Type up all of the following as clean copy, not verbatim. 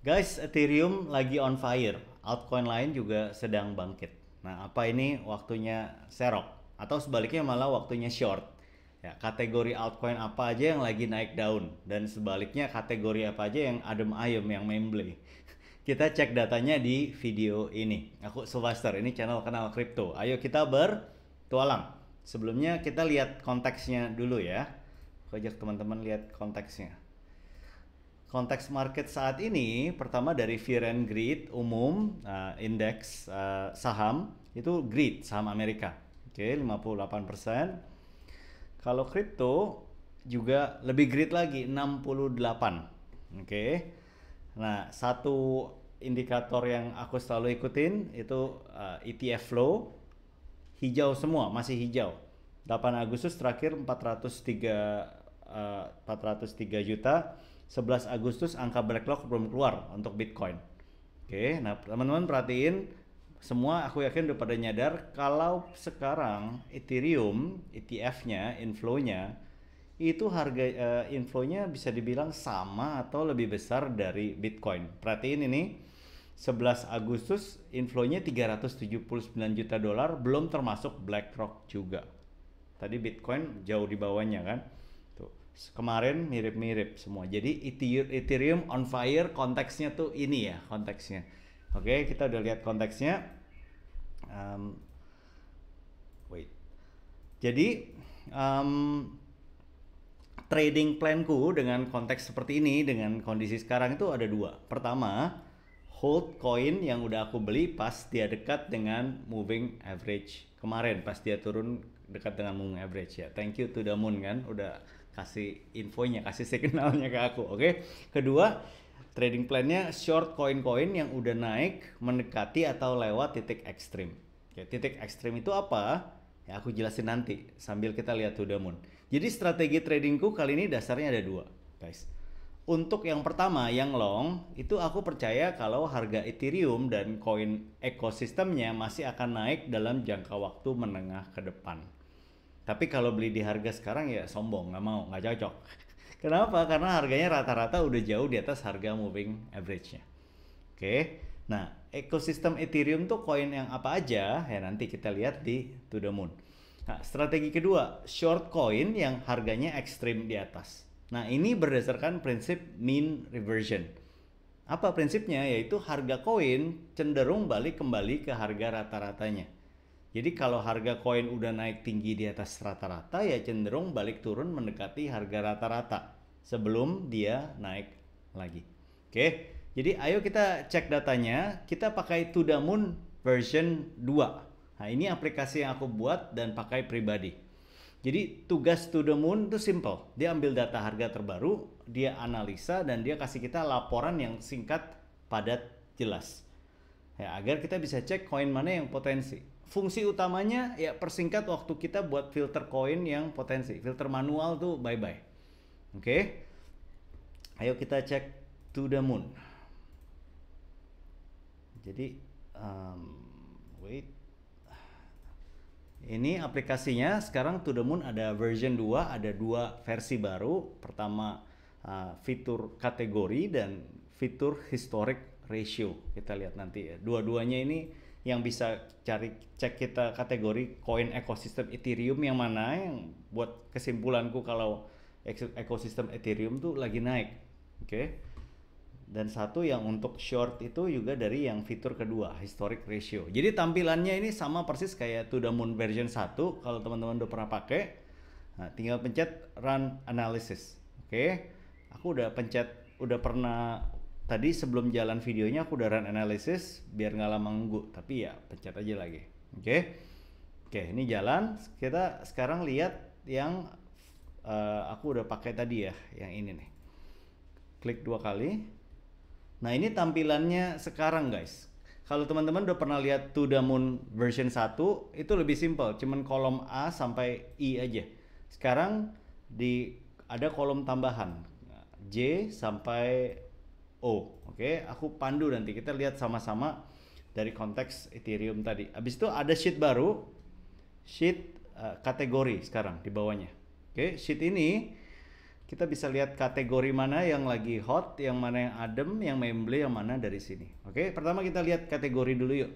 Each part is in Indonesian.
Guys, Ethereum lagi on fire. Altcoin lain juga sedang bangkit. Nah, apa ini waktunya serok? Atau sebaliknya malah waktunya short? Ya, kategori altcoin apa aja yang lagi naik daun? Dan sebaliknya kategori apa aja yang adem ayem, yang memble? Kita cek datanya di video ini. Aku Sylvester, ini channel Kenal Kripto. Ayo kita bertualang. Sebelumnya kita lihat konteksnya dulu ya. Aku ajak teman-teman lihat konteksnya. Konteks market saat ini pertama dari Fear and Greed umum, indeks saham itu greed, saham Amerika. Oke, 58%. Kalau kripto juga lebih greed lagi, 68. Oke. Nah, satu indikator yang aku selalu ikutin itu ETF flow, hijau semua, masih hijau. 8 Agustus terakhir 403 juta. 11 Agustus angka backlog belum keluar untuk Bitcoin. Oke, nah teman-teman perhatiin semua, aku yakin udah pada nyadar kalau sekarang Ethereum ETF-nya, inflow-nya itu harga inflow-nya bisa dibilang sama atau lebih besar dari Bitcoin. Perhatiin ini 11 Agustus inflow-nya 379 juta dolar, belum termasuk BlackRock juga. Tadi Bitcoin jauh di bawahnya kan. Tuh, kemarin mirip-mirip semua. Jadi Ethereum on fire, konteksnya tuh ini ya konteksnya. Oke, kita udah lihat konteksnya. Wait. Jadi trading planku dengan konteks seperti ini, dengan kondisi sekarang itu ada dua. Pertama, hold coin yang udah aku beli pas dia dekat dengan moving average. Kemarin pas dia turun dekat dengan moving average ya. Thank you to the moon kan, udah kasih infonya, kasih signalnya ke aku. Oke. Kedua, trading plannya short koin-koin yang udah naik mendekati atau lewat titik ekstrim. Oke, titik ekstrim itu apa? Ya aku jelasin nanti sambil kita lihat to the moon. Jadi strategi tradingku kali ini dasarnya ada dua, guys. Untuk yang pertama, yang long, itu aku percaya kalau harga Ethereum dan koin ekosistemnya masih akan naik dalam jangka waktu menengah ke depan. Tapi kalau beli di harga sekarang ya sombong, nggak mau, nggak cocok. Kenapa? Karena harganya rata-rata udah jauh di atas harga moving average-nya. Oke, nah ekosistem Ethereum tuh koin yang apa aja ya nanti kita lihat di to the moon. Nah, strategi kedua, short coin yang harganya ekstrim di atas. Nah, ini berdasarkan prinsip mean reversion. Apa prinsipnya? Yaitu harga koin cenderung balik kembali ke harga rata-ratanya. Jadi kalau harga koin udah naik tinggi di atas rata-rata ya cenderung balik turun mendekati harga rata-rata sebelum dia naik lagi. Oke, jadi ayo kita cek datanya. Kita pakai To The Moon version 2. Nah, ini aplikasi yang aku buat dan pakai pribadi. Jadi tugas To The Moon itu simple. Dia ambil data harga terbaru, dia analisa, dan dia kasih kita laporan yang singkat, padat, jelas. Ya, agar kita bisa cek koin mana yang potensi. Fungsi utamanya ya persingkat waktu kita buat filter koin yang potensi. Filter manual tuh bye-bye. Oke. Ayo kita cek To The Moon. Jadi, wait. Ini aplikasinya sekarang To The Moon ada version 2, ada dua versi baru. Pertama fitur kategori dan fitur historic ratio. Kita lihat nanti ya. Dua-duanya ini yang bisa cek kita kategori koin ekosistem Ethereum yang mana yang buat kesimpulanku kalau ekosistem Ethereum tuh lagi naik. Oke. Dan satu yang untuk short itu juga dari yang fitur kedua, historic ratio. Jadi tampilannya ini sama persis kayak To The Moon version 1 kalau teman-teman udah pernah pakai. Nah, tinggal pencet run analysis. Oke. Aku udah pencet, udah pernah tadi sebelum jalan videonya aku udah run analysis biar nggak lama nunggu, tapi ya pencet aja lagi. Oke. Oke, ini jalan. Kita sekarang lihat yang aku udah pakai tadi ya, yang ini nih. Klik 2 kali. Nah, ini tampilannya sekarang, guys. Kalau teman-teman udah pernah lihat To The Moon version 1, itu lebih simple, cuman kolom A sampai I aja. Sekarang ada kolom tambahan J sampai O. Oke, aku pandu nanti kita lihat sama-sama dari konteks Ethereum tadi. Habis itu ada sheet baru, sheet kategori sekarang di bawahnya. Oke, sheet ini kita bisa lihat kategori mana yang lagi hot, yang mana yang adem, yang memble, yang mana dari sini. Oke, pertama kita lihat kategori dulu yuk.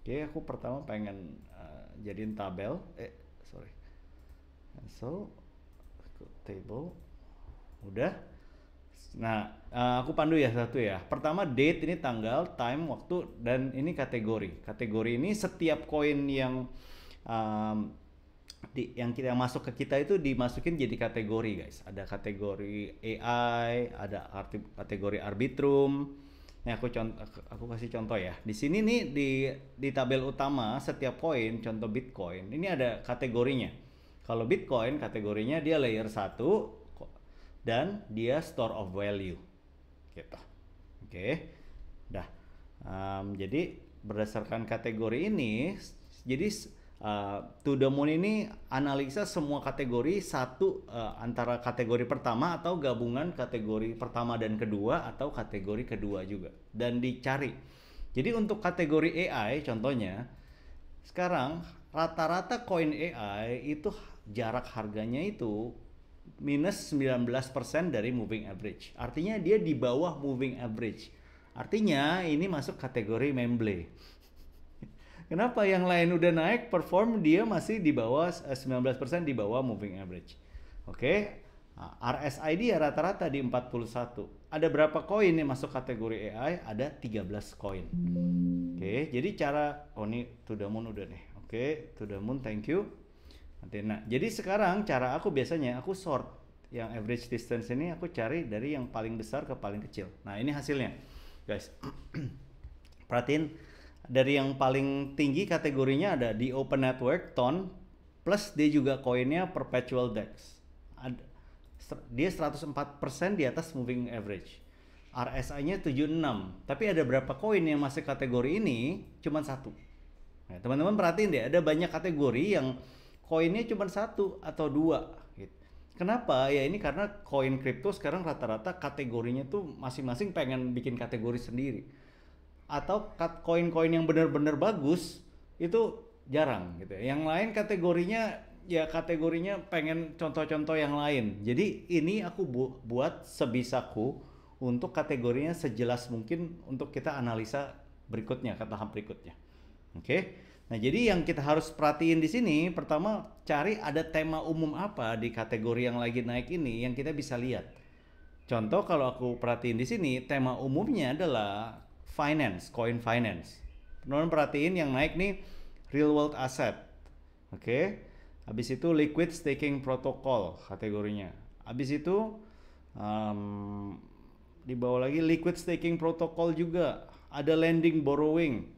Oke, aku pertama pengen jadiin tabel. Sorry. So, table. Udah. Nah, aku pandu ya satu ya. Pertama date, ini tanggal, time, waktu, dan ini kategori. Kategori ini setiap koin yang yang kita masuk ke kita itu dimasukin jadi kategori guys. Ada kategori AI, ada kategori Arbitrum. Nah, aku kasih contoh ya. Di sini nih di tabel utama setiap koin, contoh Bitcoin, ini ada kategorinya. Kalau Bitcoin kategorinya dia layer 1 dan dia store of value. Gitu. Oke. Dah. Jadi berdasarkan kategori ini, jadi To The Moon ini analisa semua kategori antara kategori pertama atau gabungan kategori pertama dan kedua atau kategori kedua juga dan dicari. Jadi untuk kategori AI contohnya sekarang rata-rata koin AI itu jarak harganya itu minus 19% dari moving average. Artinya dia di bawah moving average. Artinya ini masuk kategori memble. Kenapa yang lain udah naik perform dia masih di bawah 19% di bawah moving average. Oke. Nah, RSI dia rata-rata di 41. Ada berapa koin yang masuk kategori AI? Ada 13 koin. Oke, jadi ini To The Moon udah nih. Oke, To The Moon, thank you. Nah, jadi sekarang cara aku biasanya aku sort yang average distance ini, aku cari dari yang paling besar ke paling kecil. Nah, ini hasilnya. Guys. Perhatiin dari yang paling tinggi kategorinya ada di Open Network TON plus dia juga koinnya Perpetual DEX. Dia 104% di atas moving average. RSI-nya 76. Tapi ada berapa koin yang masuk kategori ini? Cuman satu. Nah, teman-teman perhatiin deh, ada banyak kategori yang koinnya cuma satu atau dua. Gitu. Kenapa? Ya ini karena koin kripto sekarang rata-rata kategorinya tuh masing-masing pengen bikin kategori sendiri. Atau koin-koin yang benar-benar bagus itu jarang gitu. Yang lain kategorinya pengen contoh-contoh yang lain. Jadi ini aku buat sebisaku untuk kategorinya sejelas mungkin untuk kita analisa berikutnya, ke tahap berikutnya. Oke. Nah, jadi yang kita harus perhatiin di sini pertama cari ada tema umum apa di kategori yang lagi naik ini yang kita bisa lihat. Contoh kalau aku perhatiin di sini tema umumnya adalah finance, coin finance. Teman-teman perhatiin yang naik nih real world asset. Oke. Habis itu liquid staking protocol kategorinya. Habis itu di bawah lagi liquid staking protocol juga. Ada lending borrowing.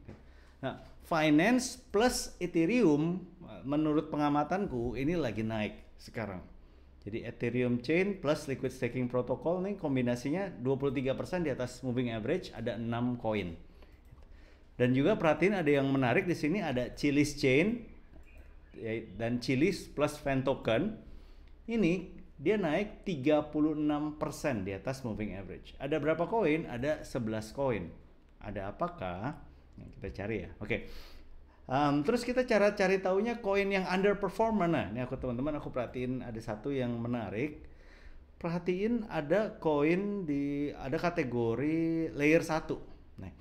Nah, finance plus Ethereum menurut pengamatanku ini lagi naik sekarang. Jadi Ethereum chain plus liquid staking protocol nih kombinasinya 23% di atas moving average, ada 6 koin. Dan juga perhatiin ada yang menarik di sini, ada Chiliz chain dan Chiliz plus Fan token. Ini dia naik 36% di atas moving average. Ada berapa koin? Ada 11 koin. Ada apakah? Yang kita cari ya. Oke. Terus kita cara cari taunya koin yang underperform mana? Ini teman-teman aku perhatiin ada satu yang menarik. Perhatiin ada koin ada kategori layer 1. Nah,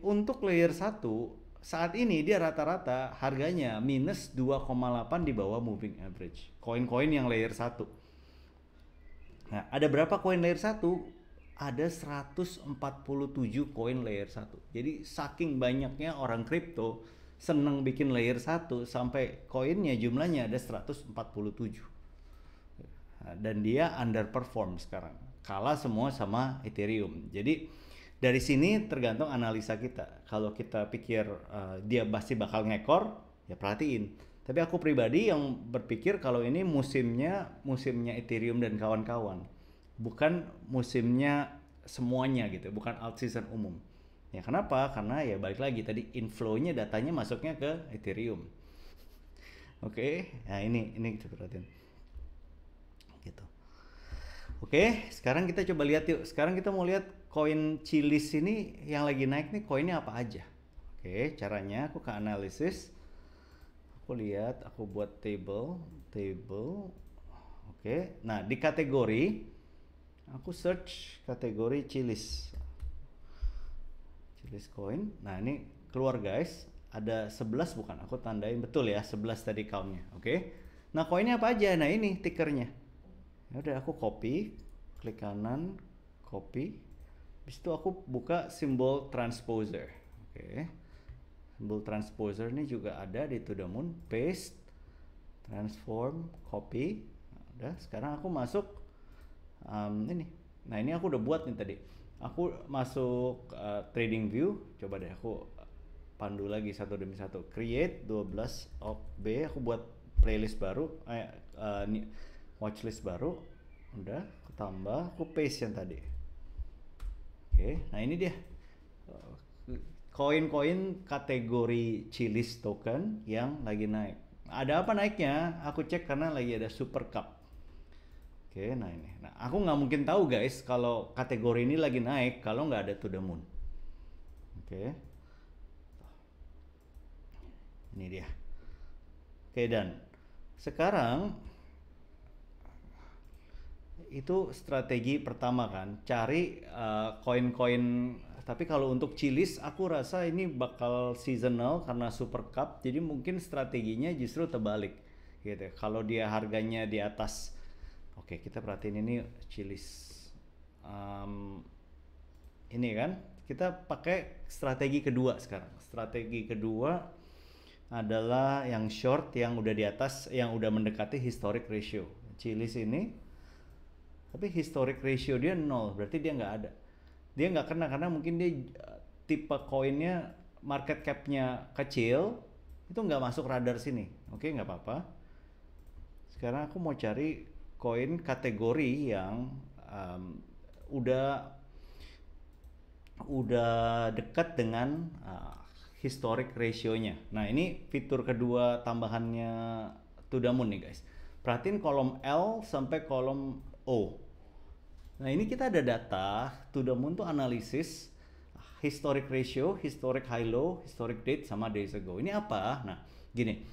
untuk layer 1 saat ini dia rata-rata harganya minus 2,8 di bawah moving average. Koin-koin yang layer 1. Nah, ada berapa koin layer 1? Ada 147 koin layer 1. Jadi saking banyaknya orang kripto seneng bikin layer 1 sampai koinnya jumlahnya ada 147. Dan dia underperform sekarang. Kalah semua sama Ethereum. Jadi dari sini tergantung analisa kita. Kalau kita pikir dia pasti bakal ngekor, ya perhatiin. Tapi aku pribadi yang berpikir kalau ini musimnya Ethereum dan kawan-kawan. Bukan musimnya semuanya gitu, bukan alt season umum. Ya kenapa? Karena ya balik lagi tadi inflow-nya datanya masuknya ke Ethereum. Oke, nah ini kita perhatiin. Gitu. Oke, sekarang kita coba lihat yuk. Sekarang kita mau lihat koin Chiliz ini yang lagi naik nih koinnya apa aja. Oke, caranya aku ke analisis. Aku lihat, aku buat table. Oke, nah di kategori aku search kategori Chiliz coin. Nah ini keluar guys, ada 11 bukan? Aku tandain betul ya, 11 tadi countnya. Oke. Nah koinnya apa aja? Nah ini tickernya. Ya udah aku copy, klik kanan, copy. Habis itu aku buka simbol transposer. Oke. Simbol transposer ini juga ada di To The Moon. Paste, transform, copy. Nah, udah, sekarang aku masuk ini. Nah ini aku udah buat nih tadi. Aku masuk trading view. Coba deh aku pandu lagi satu demi satu. Create 12 of B. Aku buat playlist baru, watchlist baru. Udah, aku tambah, aku paste yang tadi. Oke, nah ini dia koin-koin kategori Chiliz token yang lagi naik. Ada apa naiknya? Aku cek karena lagi ada Super Cup. Oke, nah ini. Nah, aku nggak mungkin tahu guys kalau kategori ini lagi naik kalau nggak ada To The Moon. Oke. Ini dia. Oke, dan sekarang itu strategi pertama kan, cari koin-koin. Tapi kalau untuk Chiliz aku rasa ini bakal seasonal karena Super Cup, jadi mungkin strateginya justru terbalik gitu. Kalau dia harganya di atas, oke kita perhatiin ini Chiliz. Ini kan kita pakai strategi kedua sekarang. Strategi kedua adalah yang short, yang udah di atas, yang udah mendekati historic ratio. Chiliz ini, tapi historic ratio dia 0, berarti dia nggak ada. Dia nggak kena karena mungkin dia tipe koinnya market capnya kecil, itu nggak masuk radar sini. Oke, nggak apa-apa. Sekarang aku mau cari koin kategori yang udah dekat dengan historic ratio-nya. Nah ini fitur kedua tambahannya To The Moon nih guys. Perhatiin kolom L sampai kolom O. Nah ini kita ada data To The Moon tuh analisis historic ratio, historic high low, historic date sama days ago. Ini apa? Nah gini,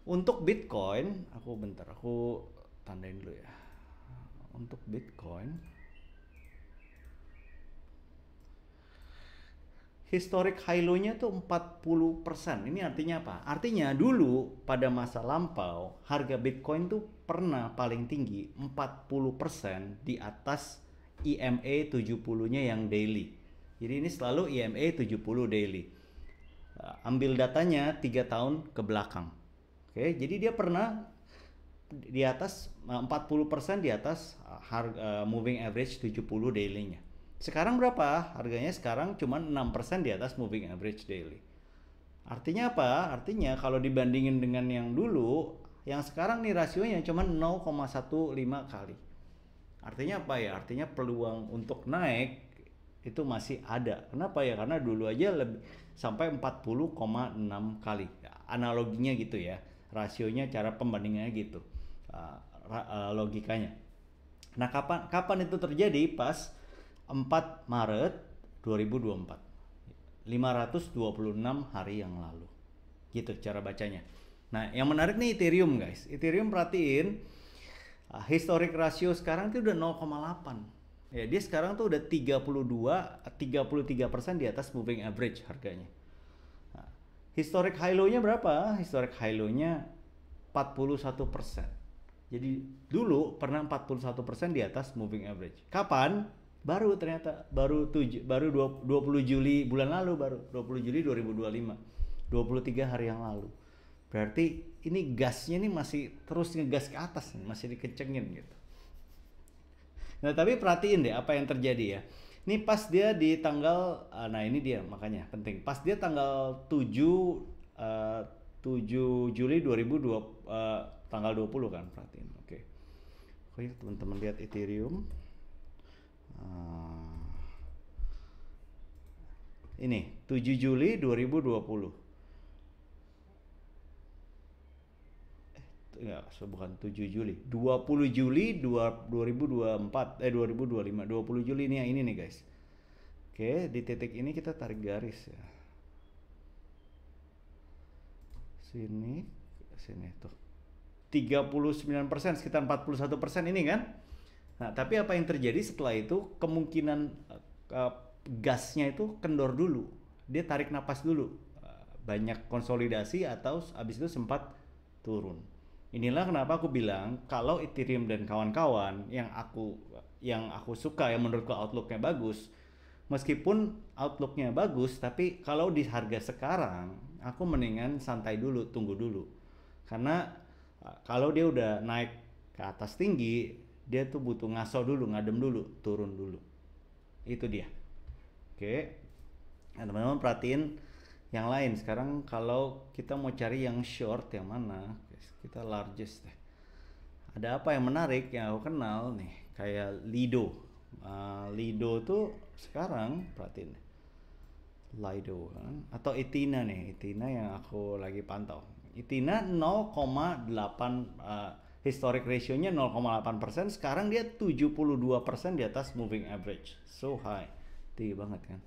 untuk Bitcoin, aku tandain dulu ya. Untuk Bitcoin, historic high low-nya tuh 40%. Ini artinya apa? Artinya dulu pada masa lampau harga Bitcoin tuh pernah paling tinggi 40% di atas EMA 70-nya yang daily. Jadi ini selalu EMA 70 daily. Ambil datanya 3 tahun ke belakang. Oke, jadi dia pernah di atas 40% di atas harga moving average 70 daily-nya. Sekarang berapa? Harganya sekarang cuma 6% di atas moving average daily. Artinya apa? Artinya kalau dibandingin dengan yang dulu, yang sekarang nih rasionya cuma 0,15 kali. Artinya apa ya? Artinya peluang untuk naik itu masih ada. Kenapa ya? Karena dulu aja lebih sampai 40,6 kali. Analoginya gitu ya. Rasionya, cara pembandingannya gitu. Logikanya. Nah, kapan itu terjadi? Pas 4 Maret 2024. 526 hari yang lalu. Gitu cara bacanya. Nah, yang menarik nih Ethereum, guys. Ethereum perhatiin historic ratio sekarang itu udah 0,8. Ya, dia sekarang tuh udah 33% di atas moving average harganya. Nah, historic high low-nya berapa? Historic high low-nya 41%. Jadi dulu pernah 41% di atas moving average. Kapan? Baru ternyata baru 20 Juli bulan lalu, baru 20 Juli 2025. 23 hari yang lalu. Berarti ini gasnya nih masih terus ngegas ke atas nih, masih dikencengin gitu. Nah, tapi perhatiin deh apa yang terjadi ya. Ini pas dia di tanggal nah ini dia makanya penting. Pas dia tanggal 7 Juli 2020 tanggal 20 kan, perhatiin. Oke. Oke, teman-teman lihat Ethereum. Ini 7 Juli 2020. Enggak, bukan 7 Juli. 20 Juli 2024 2025. 20 Juli ini yang ini nih, guys. Oke, di titik ini kita tarik garis ya. Sini tuh. 39%, sekitar 41% ini kan. Nah, tapi apa yang terjadi setelah itu, kemungkinan uh, gasnya itu kendor dulu. Dia tarik napas dulu. Banyak konsolidasi atau habis itu sempat turun. Inilah kenapa aku bilang kalau Ethereum dan kawan-kawan yang aku suka, yang menurutku outlooknya bagus, meskipun outlooknya bagus, tapi kalau di harga sekarang aku mendingan santai dulu, tunggu dulu. Karena kalau dia udah naik ke atas tinggi, dia tuh butuh ngaso dulu, ngadem dulu, turun dulu. Itu dia. Oke. Nah, teman-teman perhatiin yang lain. Sekarang kalau kita mau cari yang short yang mana, kita largest deh. Ada apa yang menarik yang aku kenal nih, kayak Lido. Lido tuh sekarang perhatiin Lido kan, atau Ethina nih, Ethina yang aku lagi pantau. Ethina 0,8 historic ratio-nya 0,8%, sekarang dia 72% di atas moving average. So high. Tinggi banget kan.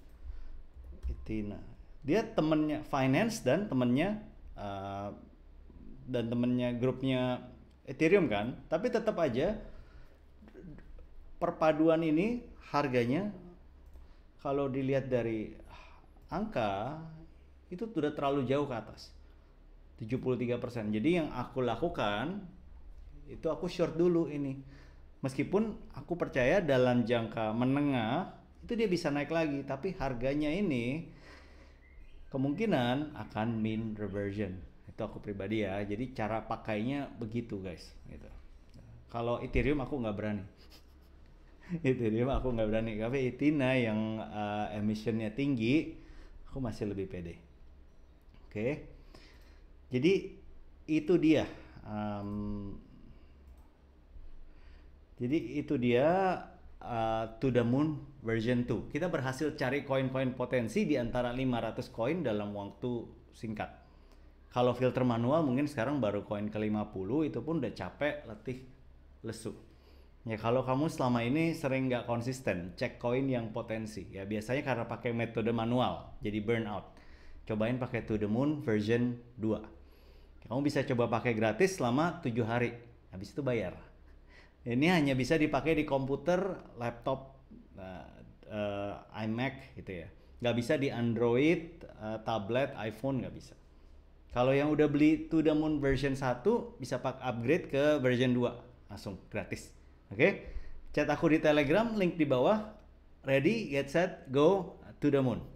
Ethina. Dia temennya finance dan temennya grupnya Ethereum kan, tapi tetap aja perpaduan ini harganya kalau dilihat dari angka itu sudah terlalu jauh ke atas, 73%. Jadi yang aku lakukan itu aku short dulu ini, meskipun aku percaya dalam jangka menengah itu dia bisa naik lagi, tapi harganya ini kemungkinan akan mean reversion. Itu aku pribadi ya, jadi cara pakainya begitu guys gitu. Kalau Ethereum aku nggak berani. Ethereum aku nggak berani, tapi Ethina yang emissionnya tinggi aku masih lebih pede. Oke. Jadi itu dia To The Moon version 2. Kita berhasil cari koin-koin potensi di antara 500 koin dalam waktu singkat. Kalau filter manual mungkin sekarang baru koin ke-50, itu pun udah capek, letih, lesu. Ya kalau kamu selama ini sering nggak konsisten cek koin yang potensi, ya biasanya karena pakai metode manual, jadi burnout. Cobain pakai To The Moon version 2. Kamu bisa coba pakai gratis selama 7 hari, habis itu bayar. Ini hanya bisa dipakai di komputer, laptop, iMac gitu ya. Nggak bisa di Android, tablet, iPhone nggak bisa. Kalau yang udah beli To The Moon version 1 bisa upgrade ke version 2 langsung gratis. Oke? Chat aku di Telegram, link di bawah. Ready, get set, go, To The Moon.